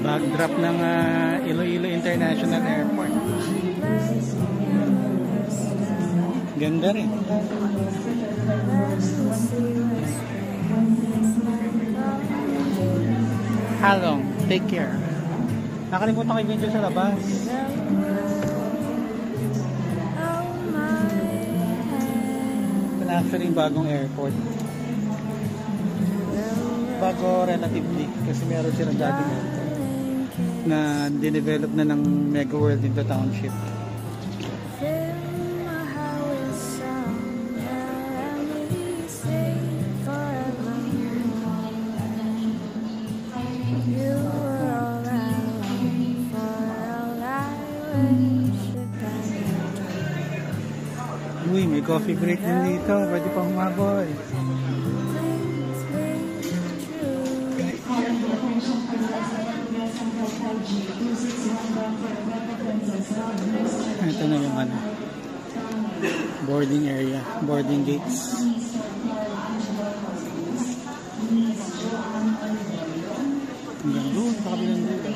Backdrop ng Iloilo International Airport. Ganda rin. Halong, take care. Nakalimutan kayo video sa labas. Ito na actually yung bagong airport. Bago relatively kasi meron silang dating airport na dinevelop na ng Mega World into Township. Uy, may coffee break din dito. Pwede pa humabol. Ito na yung boarding area, boarding gates. Hanggang doon, sa kabilang doon.